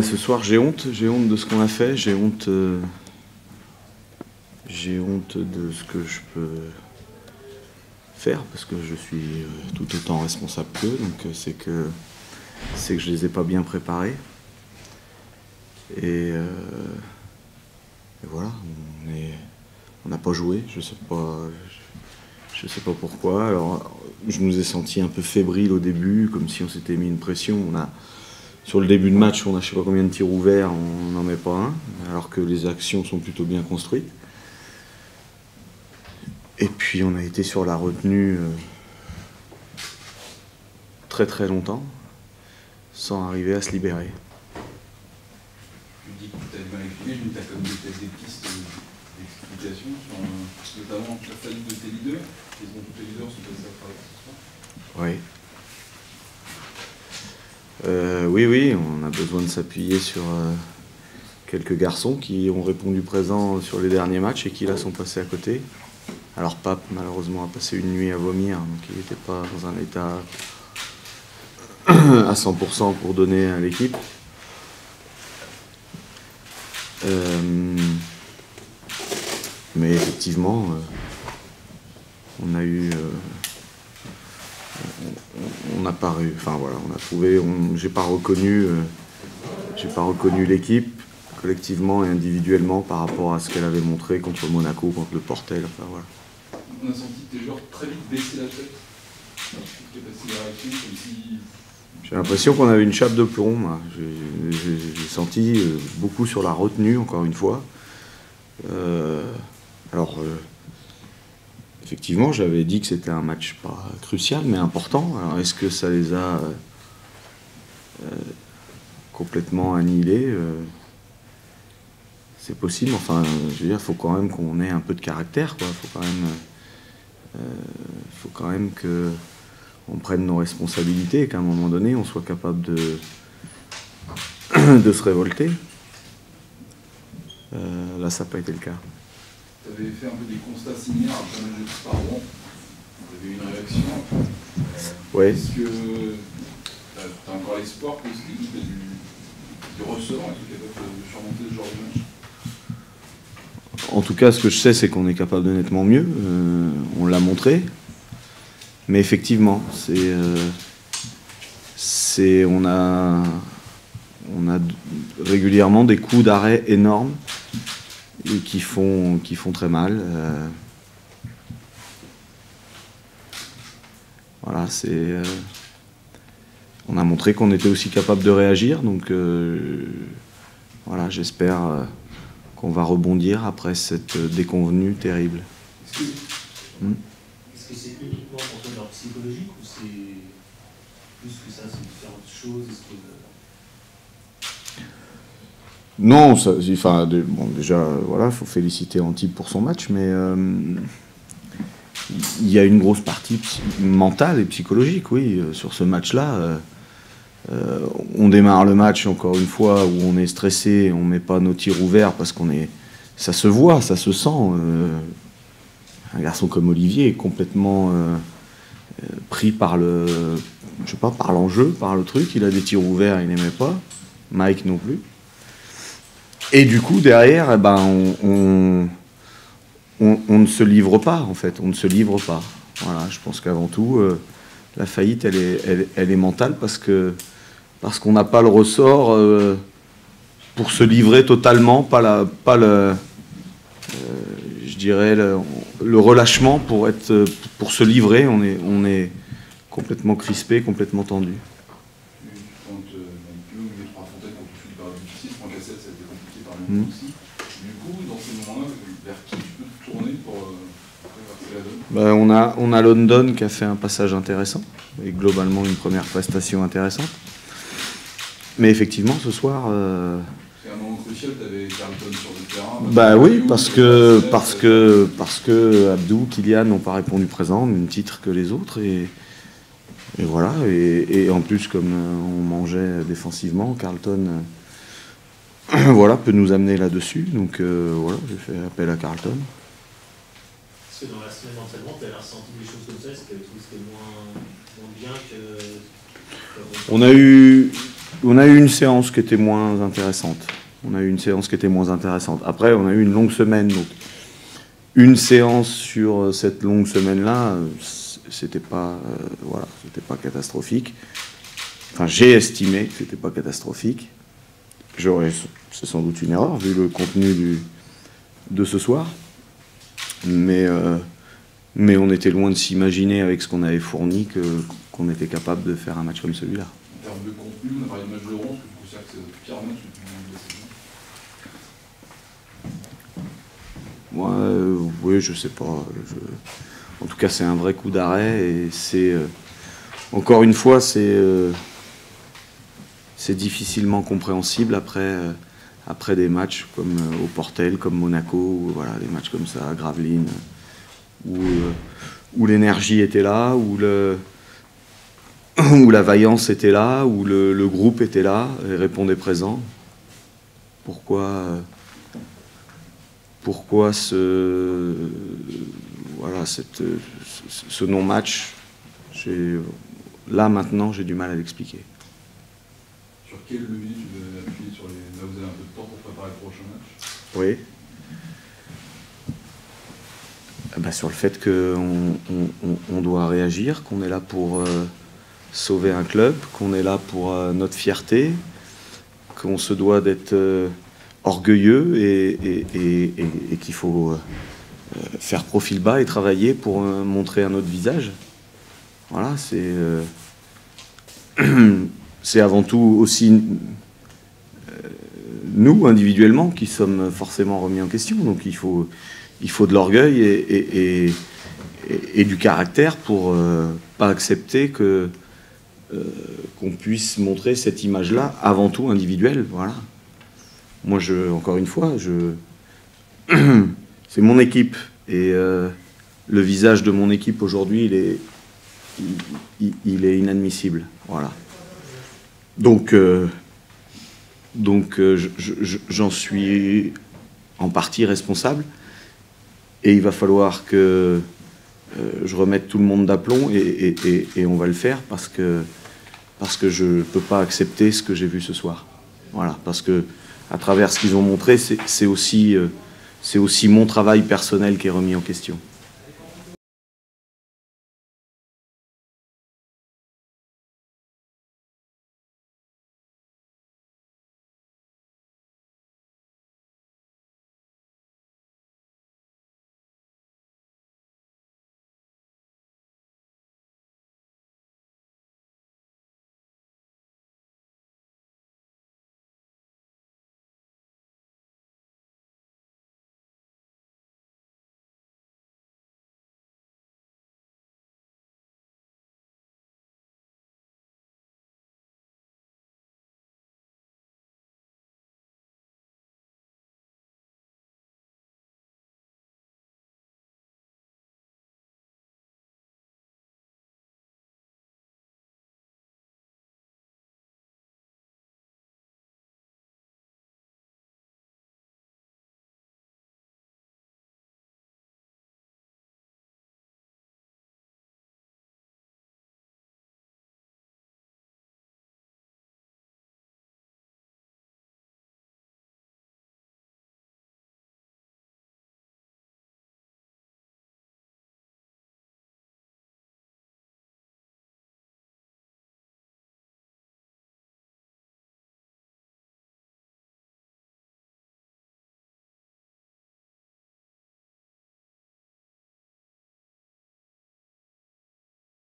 Ce soir, j'ai honte de ce qu'on a fait, j'ai honte de ce que je peux faire, parce que je suis tout autant responsable qu'eux, donc c'est que je les ai pas bien préparés. Et voilà, on n'a pas joué, je sais pas pourquoi. Alors, je nous ai sentis un peu fébriles au début, comme si on s'était mis une pression. Sur le début de match, on a je sais pas combien de tirs ouverts, on n'en met pas un, alors que les actions sont plutôt bien construites. Et puis on a été sur la retenue très très longtemps, sans arriver à se libérer. Tu dis que tu as du mal à expliquer, mais tu as comme peut-être des pistes d'explication sur notamment la faillite de tes leaders. Ils ont tous les leaders sont passés à travers ce soir. Oui. Oui, on a besoin de s'appuyer sur quelques garçons qui ont répondu présent sur les derniers matchs et qui là sont passés à côté. Alors Pape, malheureusement, a passé une nuit à vomir, donc il n'était pas dans un état à 100% pour donner à l'équipe. Mais effectivement, on a eu... on n'a pas eu... Enfin voilà, on a trouvé... J'ai pas reconnu l'équipe, collectivement et individuellement, par rapport à ce qu'elle avait montré contre Monaco, contre le Portel, enfin voilà. On a senti tes joueurs très vite baisser la tête. J'ai l'impression qu'on avait une chape de plomb. J'ai senti beaucoup sur la retenue, encore une fois. Effectivement, j'avais dit que c'était un match pas crucial, mais important. Alors, est-ce que ça les a complètement annihilés? C'est possible. Enfin, je veux dire, il faut quand même qu'on ait un peu de caractère, quoi. Faut quand même qu'on prenne nos responsabilités et qu'à un moment donné, on soit capable de se révolter. Là, ça n'a pas été le cas. Tu avais fait un peu des constats similaires après le match de Rouen. Tu avais eu une réaction. Oui. Est-ce que tu as encore l'espoir que cette équipe ait du ressort et que tu es capable de surmonter ce genre de match? En tout cas, ce que je sais, c'est qu'on est capable de nettement mieux. On l'a montré. Mais effectivement, on a régulièrement des coups d'arrêt énormes et qui font très mal. Voilà, on a montré qu'on était aussi capable de réagir. Donc voilà, j'espère qu'on va rebondir après cette déconvenue terrible. Est-ce que c'est uniquement pour toi leur psychologique ou c'est plus que ça, c'est différentes choses? Non, déjà, voilà, il faut féliciter Antibes pour son match, mais il y a une grosse partie mentale et psychologique, oui, sur ce match-là. On démarre le match, encore une fois, où on est stressé, on ne met pas nos tirs ouverts parce ça se voit, ça se sent. Un garçon comme Olivier est complètement pris par l'enjeu, par le truc. Il a des tirs ouverts, il n'aimait pas. Mike non plus. Et du coup, derrière, on ne se livre pas, en fait. On ne se livre pas. Voilà, je pense qu'avant tout, la faillite, elle est mentale parce qu'on n'a pas le ressort pour se livrer totalement, je dirais le relâchement pour se livrer. On est complètement crispé, complètement tendu. Aussi. Du coup, dans ces moments-là, vers qui tu peux te tourner pour la donne? On a London qui a fait un passage intéressant et globalement une première prestation intéressante. Mais effectivement, ce soir... C'est un moment crucial, tu avais Carlton sur le terrain. Oui, parce que Abdou, Kylian n'ont pas répondu présent, même titre que les autres. Et voilà. Et en plus, comme on mangeait défensivement, Carlton... voilà, peut nous amener là-dessus. Donc voilà, j'ai fait appel à Carlton. Est-ce que dans la semaine d'entraînement, tu as ressenti des choses comme ça? Est-ce que c'était moins bien que... On a eu... On a eu une séance qui était moins intéressante. Après, on a eu une longue semaine. Donc, une séance sur cette longue semaine-là, c'était pas, voilà, c'était pas catastrophique. Enfin, j'ai estimé que c'était pas catastrophique. C'est sans doute une erreur vu le contenu de ce soir. Mais on était loin de s'imaginer avec ce qu'on avait fourni qu'on était capable de faire un match comme celui-là. En termes de contenu, on a parlé de match de Laurent, est-ce que tu considères que c'est le pire match depuis la saison ? Oui, je sais pas. En tout cas, c'est un vrai coup d'arrêt et c'est encore une fois, c'est difficilement compréhensible après des matchs comme au Portel, comme Monaco, ou, voilà, des matchs comme ça, Gravelines, où l'énergie était là, où la vaillance était là, où le groupe était là et répondait présent. Pourquoi ce non-match, là maintenant j'ai du mal à l'expliquer. Sur quel levier tu veux appuyer sur là où vous avez un peu de temps pour préparer le prochain match ? Oui. Sur le fait qu'on doit réagir, qu'on est là pour sauver un club, qu'on est là pour notre fierté, qu'on se doit d'être orgueilleux et qu'il faut faire profil bas et travailler pour montrer un autre visage. Voilà, c'est avant tout aussi nous, individuellement, qui sommes forcément remis en question. Donc il faut de l'orgueil et du caractère pour pas accepter qu'on puisse montrer cette image-là, avant tout individuelle. Voilà. Moi, encore une fois, c'est mon équipe. Et le visage de mon équipe aujourd'hui, il est inadmissible. Voilà. Donc j'en suis en partie responsable. Et il va falloir que je remette tout le monde d'aplomb et on va le faire parce que je ne peux pas accepter ce que j'ai vu ce soir. Voilà, parce que à travers ce qu'ils ont montré, c'est aussi mon travail personnel qui est remis en question.